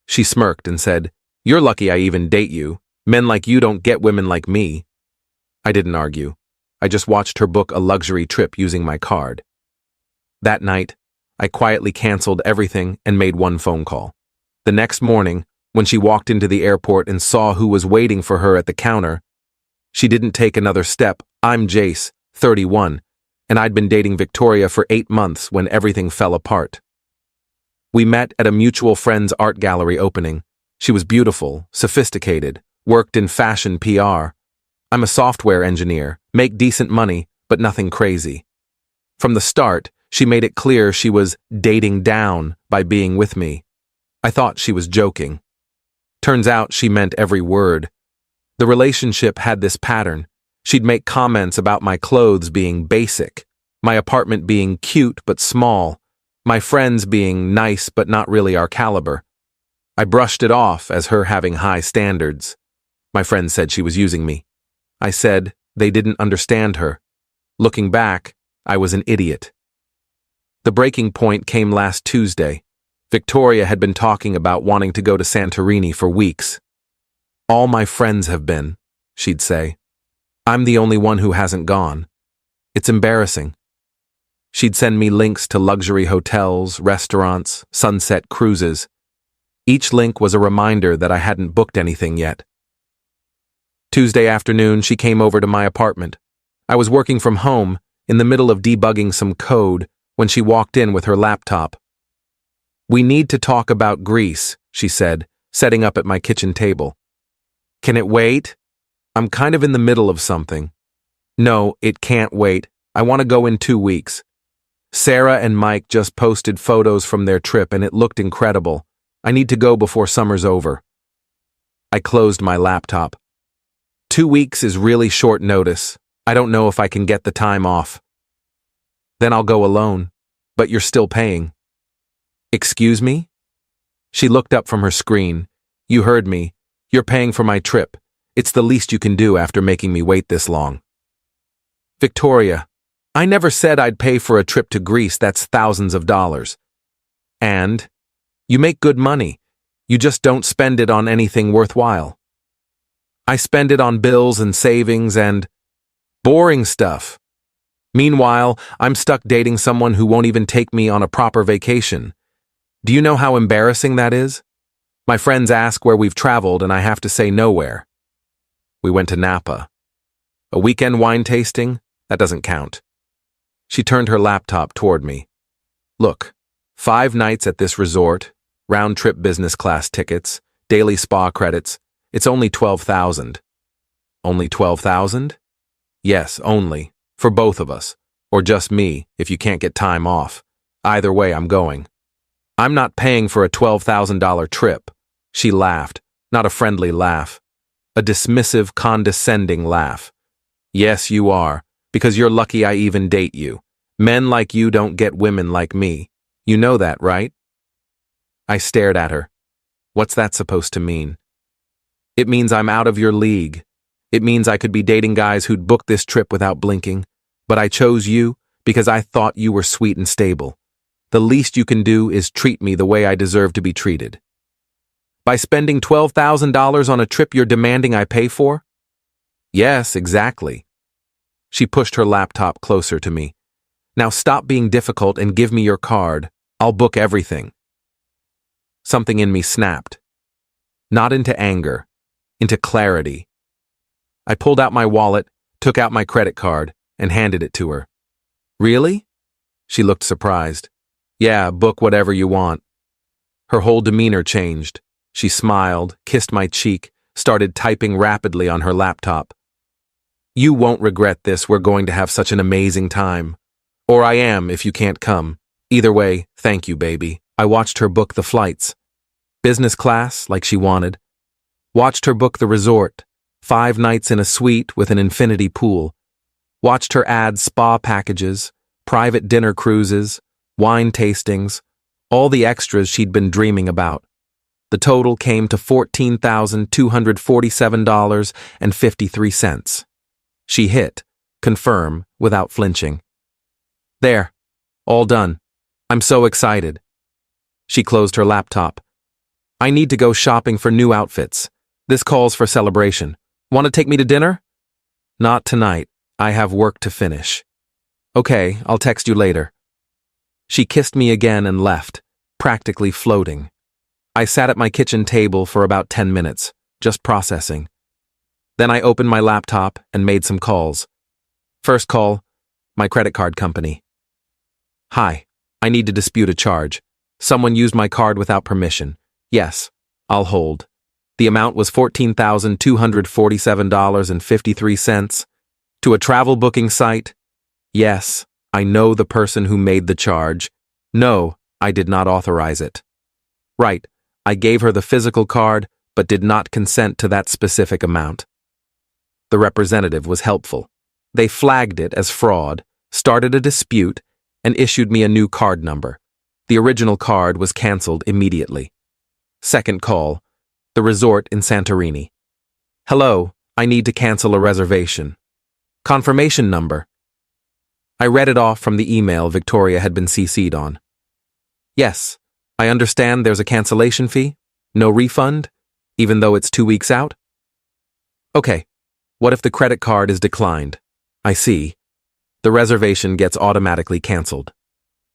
She smirked and said, "You're lucky I even date you. Men like you don't get women like me." I didn't argue. I just watched her book a luxury trip using my card. That night, I quietly canceled everything and made one phone call. The next morning, when she walked into the airport and saw who was waiting for her at the counter, she didn't take another step. I'm Jace, 31, and I'd been dating Victoria for 8 months when everything fell apart. We met at a mutual friend's art gallery opening. She was beautiful, sophisticated, worked in fashion PR. I'm a software engineer, make decent money, but nothing crazy. From the start, she made it clear she was dating down by being with me. I thought she was joking. Turns out she meant every word. The relationship had this pattern. She'd make comments about my clothes being basic, my apartment being cute but small, my friends being nice but not really our caliber. I brushed it off as her having high standards. My friends said she was using me. I said they didn't understand her. Looking back, I was an idiot. The breaking point came last Tuesday. Victoria had been talking about wanting to go to Santorini for weeks. "All my friends have been," she'd say. "I'm the only one who hasn't gone. It's embarrassing." She'd send me links to luxury hotels, restaurants, sunset cruises. Each link was a reminder that I hadn't booked anything yet. Tuesday afternoon, she came over to my apartment. I was working from home, in the middle of debugging some code, when she walked in with her laptop. "We need to talk about Greece," she said, setting up at my kitchen table. "Can it wait? I'm kind of in the middle of something." "No, it can't wait. I want to go in 2 weeks. Sarah and Mike just posted photos from their trip and it looked incredible. I need to go before summer's over." I closed my laptop. 2 weeks is really short notice. I don't know if I can get the time off. "Then I'll go alone. But you're still paying." "Excuse me?" She looked up from her screen. "You heard me. You're paying for my trip. It's the least you can do after making me wait this long." "Victoria, I never said I'd pay for a trip to Greece that's thousands of dollars. And you make good money. You just don't spend it on anything worthwhile." "I spend it on bills and savings and boring stuff. Meanwhile, I'm stuck dating someone who won't even take me on a proper vacation. Do you know how embarrassing that is? My friends ask where we've traveled and I have to say nowhere." "We went to Napa." "A weekend wine tasting? That doesn't count." She turned her laptop toward me. "Look, 5 nights at this resort, round-trip business class tickets, daily spa credits. It's only 12,000. "Only 12,000? "Yes, only. For both of us. Or just me, if you can't get time off. Either way, I'm going." "I'm not paying for a $12,000 trip." She laughed, not a friendly laugh. A dismissive, condescending laugh. "Yes, you are, because you're lucky I even date you. Men like you don't get women like me. You know that, right?" I stared at her. What's that supposed to mean? "It means I'm out of your league. It means I could be dating guys who'd book this trip without blinking. But I chose you because I thought you were sweet and stable. The least you can do is treat me the way I deserve to be treated." "By spending $12,000 on a trip you're demanding I pay for?" "Yes, exactly." She pushed her laptop closer to me. "Now stop being difficult and give me your card. I'll book everything." Something in me snapped. Not into anger, into clarity. I pulled out my wallet, took out my credit card, and handed it to her. "Really?" She looked surprised. "Yeah, book whatever you want." Her whole demeanor changed. She smiled, kissed my cheek, started typing rapidly on her laptop. "You won't regret this. We're going to have such an amazing time. Or I am if you can't come. Either way, thank you, baby." I watched her book the flights. Business class, like she wanted. Watched her book the resort. 5 nights in a suite with an infinity pool. Watched her add spa packages, private dinner cruises, wine tastings, all the extras she'd been dreaming about. The total came to $14,247.53. She hit confirm without flinching. "There, all done. I'm so excited." She closed her laptop. I need to go shopping for new outfits. This calls for celebration. Want to take me to dinner? Not tonight. I have work to finish. Okay, I'll text you later. She kissed me again and left, practically floating. I sat at my kitchen table for about 10 minutes, just processing. Then I opened my laptop and made some calls. First call, my credit card company. Hi, I need to dispute a charge. Someone used my card without permission. Yes, I'll hold. The amount was $14,247.53. To a travel booking site? Yes, I know the person who made the charge. No, I did not authorize it. Right, I gave her the physical card, but did not consent to that specific amount. The representative was helpful. They flagged it as fraud, started a dispute, and issued me a new card number. The original card was canceled immediately. Second call, the resort in Santorini. Hello, I need to cancel a reservation. Confirmation number. I read it off from the email Victoria had been CC'd on. Yes, I understand there's a cancellation fee, no refund, even though it's 2 weeks out. Okay, what if the credit card is declined? I see. The reservation gets automatically canceled.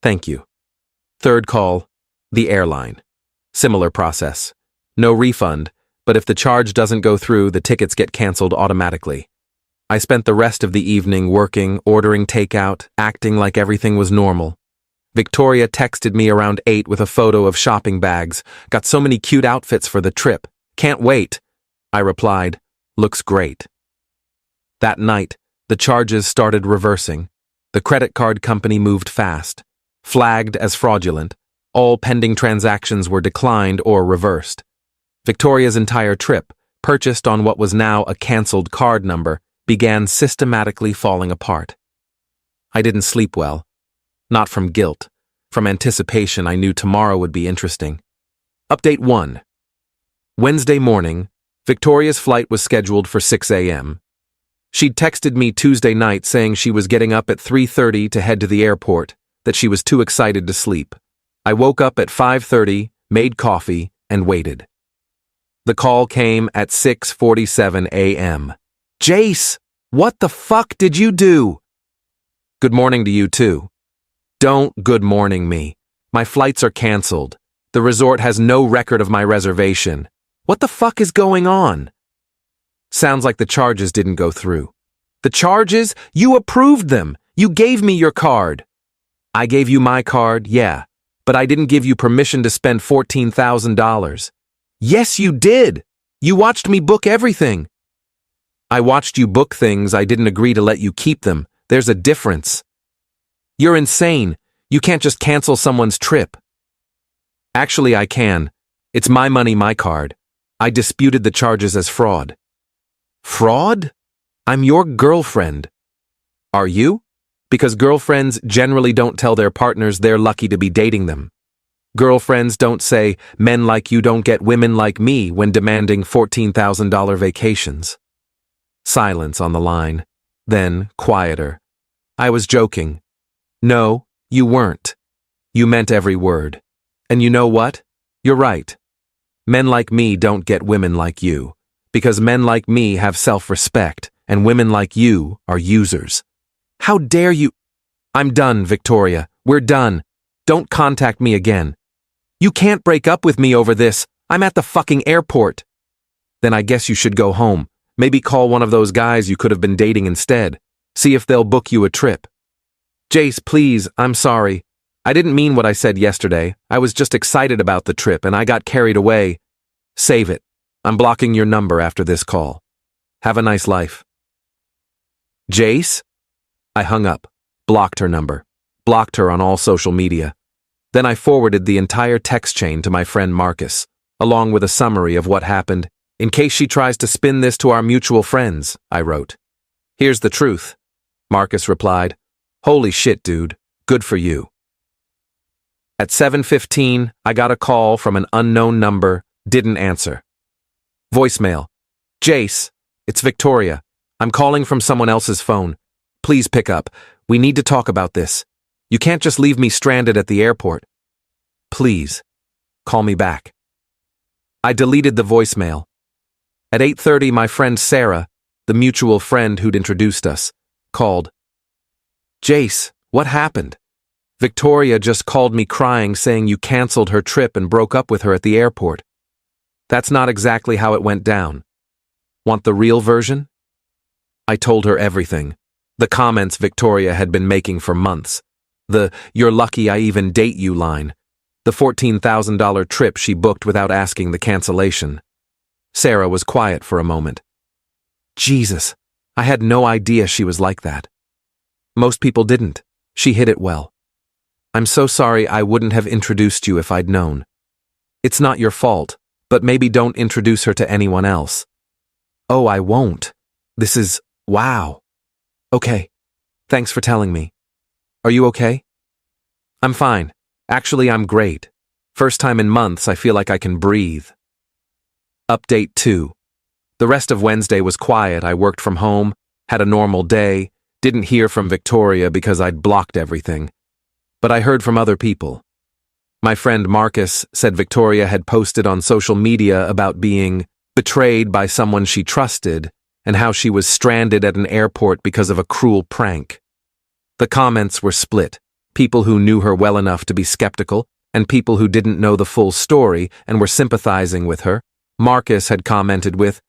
Thank you. Third call, the airline. Similar process. No refund, but if the charge doesn't go through, the tickets get canceled automatically. I spent the rest of the evening working, ordering takeout, acting like everything was normal. Victoria texted me around 8 with a photo of shopping bags. Got so many cute outfits for the trip. Can't wait. I replied, looks great. That night, the charges started reversing. The credit card company moved fast. Flagged as fraudulent, all pending transactions were declined or reversed. Victoria's entire trip, purchased on what was now a canceled card number, began systematically falling apart. I didn't sleep well. Not from guilt. From anticipation, I knew tomorrow would be interesting. Update 1. Wednesday morning, Victoria's flight was scheduled for 6 a.m. She'd texted me Tuesday night saying she was getting up at 3:30 to head to the airport, that she was too excited to sleep. I woke up at 5:30, made coffee, and waited. The call came at 6:47 a.m. Jace, what the fuck did you do? Good morning to you too. Don't good morning me. My flights are canceled. The resort has no record of my reservation. What the fuck is going on? Sounds like the charges didn't go through. The charges? You approved them. You gave me your card. I gave you my card, yeah, but I didn't give you permission to spend $14,000. Yes, you did. You watched me book everything. I watched you book things. I didn't agree to let you keep them. There's a difference. You're insane. You can't just cancel someone's trip. Actually, I can. It's my money, my card. I disputed the charges as fraud. Fraud? I'm your girlfriend. Are you? Because girlfriends generally don't tell their partners they're lucky to be dating them. Girlfriends don't say, men like you don't get women like me when demanding $14,000 vacations. Silence on the line. Then, quieter. I was joking. No, you weren't. You meant every word. And you know what? You're right. Men like me don't get women like you. Because men like me have self-respect, and women like you are users. How dare you? I'm done, Victoria. We're done. Don't contact me again. You can't break up with me over this. I'm at the fucking airport. Then I guess you should go home. Maybe call one of those guys you could have been dating instead. See if they'll book you a trip. Jace, please, I'm sorry. I didn't mean what I said yesterday. I was just excited about the trip and I got carried away. Save it. I'm blocking your number after this call. Have a nice life. Jace? I hung up, blocked her number, blocked her on all social media. Then I forwarded the entire text chain to my friend Marcus, along with a summary of what happened. In case she tries to spin this to our mutual friends, I wrote. Here's the truth. Marcus replied, holy shit, dude. Good for you. At 7:15, I got a call from an unknown number, didn't answer. Voicemail. Jace, it's Victoria. I'm calling from someone else's phone. Please pick up. We need to talk about this. You can't just leave me stranded at the airport. Please, call me back. I deleted the voicemail. At 8:30, my friend Sarah, the mutual friend who'd introduced us, called. Jace, what happened? Victoria just called me crying saying you canceled her trip and broke up with her at the airport. That's not exactly how it went down. Want the real version? I told her everything. The comments Victoria had been making for months. The "you're lucky I even date you" line. The $14,000 trip she booked without asking the cancellation. Sarah was quiet for a moment. Jesus, I had no idea she was like that. Most people didn't. She hid it well. I'm so sorry I wouldn't have introduced you if I'd known. It's not your fault, but maybe don't introduce her to anyone else. Oh, I won't. This is, wow. Okay. Thanks for telling me. Are you okay? I'm fine. Actually, I'm great. First time in months I feel like I can breathe. Update 2. The rest of Wednesday was quiet. I worked from home, had a normal day, didn't hear from Victoria because I'd blocked everything. But I heard from other people. My friend Marcus said Victoria had posted on social media about being betrayed by someone she trusted and how she was stranded at an airport because of a cruel prank. The comments were split. People who knew her well enough to be skeptical and people who didn't know the full story and were sympathizing with her. Marcus had commented with,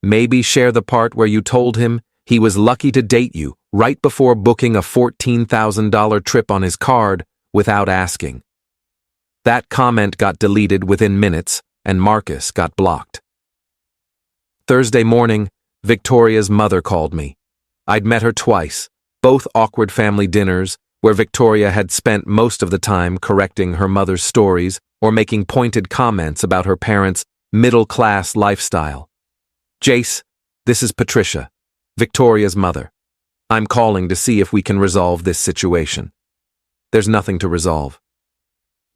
"Maybe share the part where you told him he was lucky to date you right before booking a $14,000 trip on his card without asking." That comment got deleted within minutes, and Marcus got blocked. Thursday morning, Victoria's mother called me. I'd met her twice, both awkward family dinners, where Victoria had spent most of the time correcting her mother's stories or making pointed comments about her parents' middle-class lifestyle. Jace, this is Patricia, Victoria's mother. I'm calling to see if we can resolve this situation. There's nothing to resolve.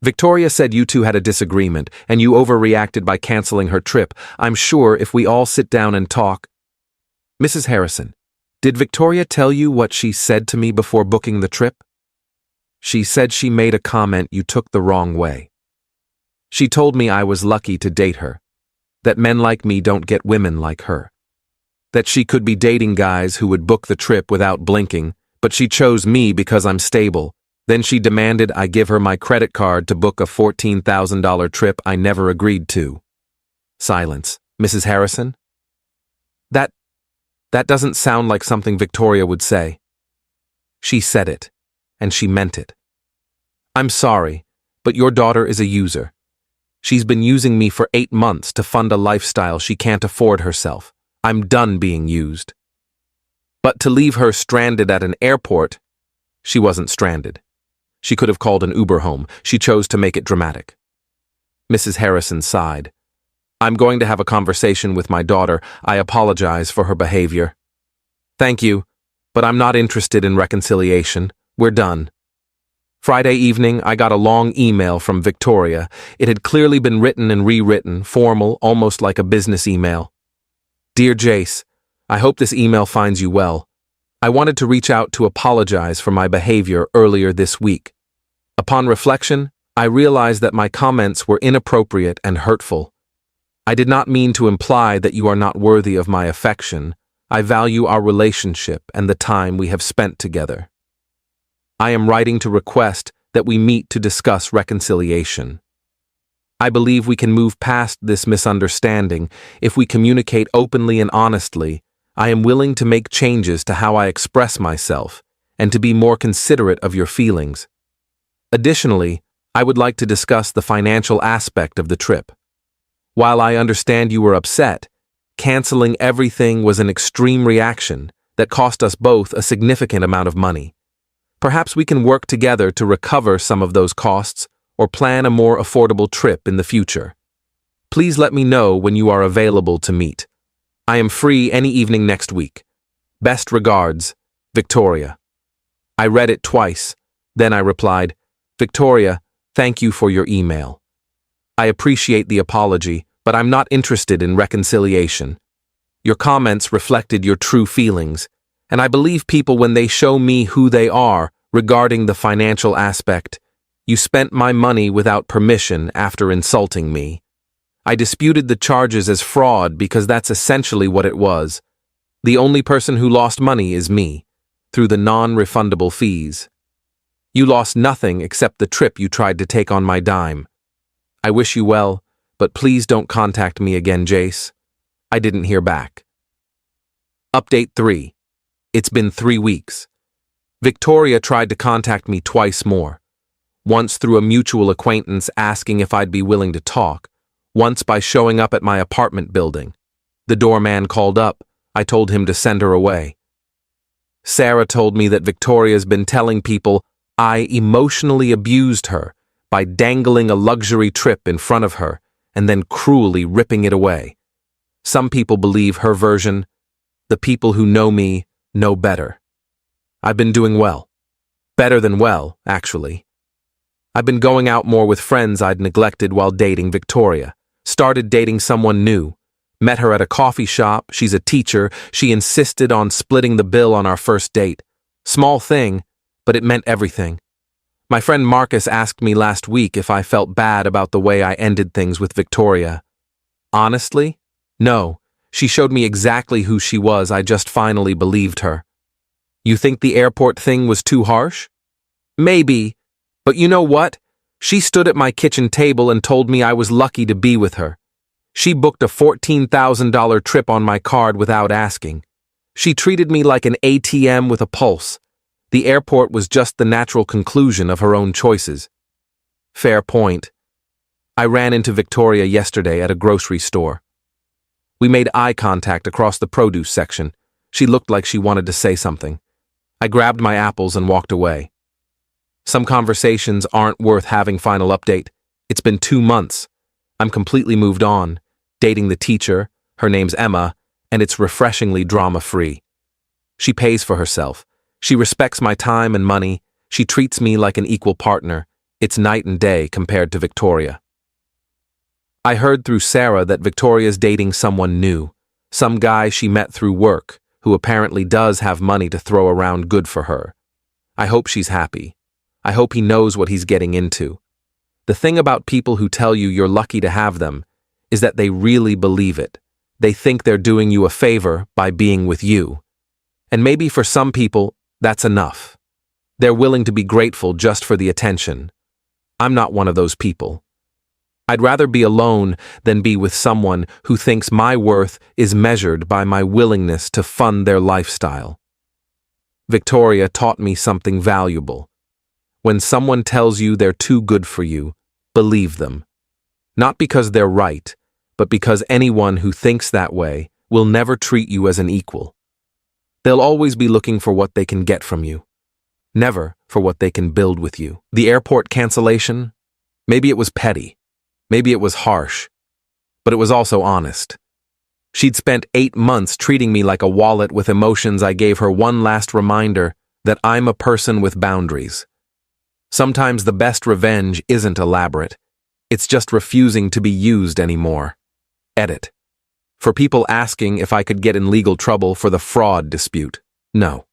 Victoria said you two had a disagreement and you overreacted by canceling her trip. I'm sure if we all sit down and talk. Mrs. Harrison, did Victoria tell you what she said to me before booking the trip? She said she made a comment you took the wrong way. She told me I was lucky to date her, that men like me don't get women like her, that she could be dating guys who would book the trip without blinking, but she chose me because I'm stable. Then she demanded I give her my credit card to book a $14,000 trip I never agreed to. Silence. Mrs. Harrison? That doesn't sound like something Victoria would say. She said it, and she meant it. I'm sorry, but your daughter is a user. She's been using me for 8 months to fund a lifestyle she can't afford herself. I'm done being used. But to leave her stranded at an airport, she wasn't stranded. She could have called an Uber home. She chose to make it dramatic. Mrs. Harrison sighed. I'm going to have a conversation with my daughter. I apologize for her behavior. Thank you, but I'm not interested in reconciliation. We're done. Friday evening, I got a long email from Victoria. It had clearly been written and rewritten, formal, almost like a business email. Dear Jace, I hope this email finds you well. I wanted to reach out to apologize for my behavior earlier this week. Upon reflection, I realized that my comments were inappropriate and hurtful. I did not mean to imply that you are not worthy of my affection. I value our relationship and the time we have spent together. I am writing to request that we meet to discuss reconciliation. I believe we can move past this misunderstanding if we communicate openly and honestly. I am willing to make changes to how I express myself and to be more considerate of your feelings. Additionally, I would like to discuss the financial aspect of the trip. While I understand you were upset, canceling everything was an extreme reaction that cost us both a significant amount of money. Perhaps we can work together to recover some of those costs or plan a more affordable trip in the future. Please let me know when you are available to meet. I am free any evening next week. Best regards, Victoria. I read it twice. Then I replied, Victoria, thank you for your email. I appreciate the apology, but I'm not interested in reconciliation. Your comments reflected your true feelings, and I believe people when they show me who they are regarding the financial aspect. You spent my money without permission after insulting me. I disputed the charges as fraud because that's essentially what it was. The only person who lost money is me, through the non-refundable fees. You lost nothing except the trip you tried to take on my dime. I wish you well, but please don't contact me again, Jace. I didn't hear back. Update 3. It's been 3 weeks. Victoria tried to contact me twice more. Once through a mutual acquaintance asking if I'd be willing to talk. Once by showing up at my apartment building. The doorman called up. I told him to send her away. Sarah told me that Victoria's been telling people I emotionally abused her by dangling a luxury trip in front of her and then cruelly ripping it away. Some people believe her version. The people who know me know better. I've been doing well. Better than well, actually. I've been going out more with friends I'd neglected while dating Victoria. Started dating someone new. Met her at a coffee shop. She's a teacher. She insisted on splitting the bill on our first date. Small thing, but it meant everything. My friend Marcus asked me last week if I felt bad about the way I ended things with Victoria. Honestly, no. She showed me exactly who she was. I just finally believed her. You think the airport thing was too harsh? Maybe, but you know what? She stood at my kitchen table and told me I was lucky to be with her. She booked a $14,000 trip on my card without asking. She treated me like an ATM with a pulse. The airport was just the natural conclusion of her own choices. Fair point. I ran into Victoria yesterday at a grocery store. We made eye contact across the produce section. She looked like she wanted to say something. I grabbed my apples and walked away. Some conversations aren't worth having. Final update. It's been 2 months. I'm completely moved on. Dating the teacher, her name's Emma, and it's refreshingly drama-free. She pays for herself. She respects my time and money. She treats me like an equal partner. It's night and day compared to Victoria. I heard through Sarah that Victoria's dating someone new. Some guy she met through work, who apparently does have money to throw around good for her. I hope she's happy. I hope he knows what he's getting into. The thing about people who tell you you're lucky to have them is that they really believe it. They think they're doing you a favor by being with you. And maybe for some people, that's enough. They're willing to be grateful just for the attention. I'm not one of those people. I'd rather be alone than be with someone who thinks my worth is measured by my willingness to fund their lifestyle. Victoria taught me something valuable. When someone tells you they're too good for you, believe them. Not because they're right, but because anyone who thinks that way will never treat you as an equal. They'll always be looking for what they can get from you, never for what they can build with you. The airport cancellation? Maybe it was petty. Maybe it was harsh. But it was also honest. She'd spent 8 months treating me like a wallet with emotions. I gave her one last reminder that I'm a person with boundaries. Sometimes the best revenge isn't elaborate. It's just refusing to be used anymore. Edit. For people asking if I could get in legal trouble for the fraud dispute, no.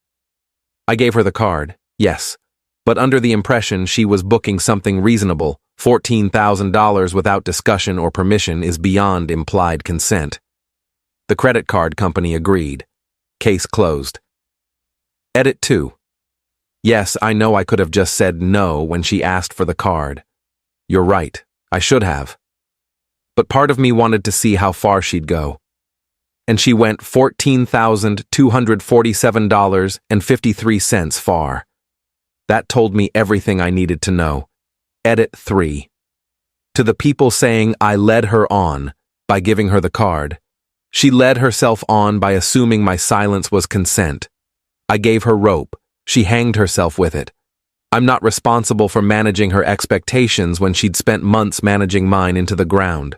I gave her the card, yes, but under the impression she was booking something reasonable. $14,000 without discussion or permission is beyond implied consent. The credit card company agreed. Case closed. Edit 2. Yes, I know I could have just said no when she asked for the card. You're right, I should have. But part of me wanted to see how far she'd go. And she went $14,247.53 far. That told me everything I needed to know. Edit 3. To the people saying I led her on by giving her the card, she led herself on by assuming my silence was consent. I gave her rope. She hanged herself with it. I'm not responsible for managing her expectations when she'd spent months managing mine into the ground.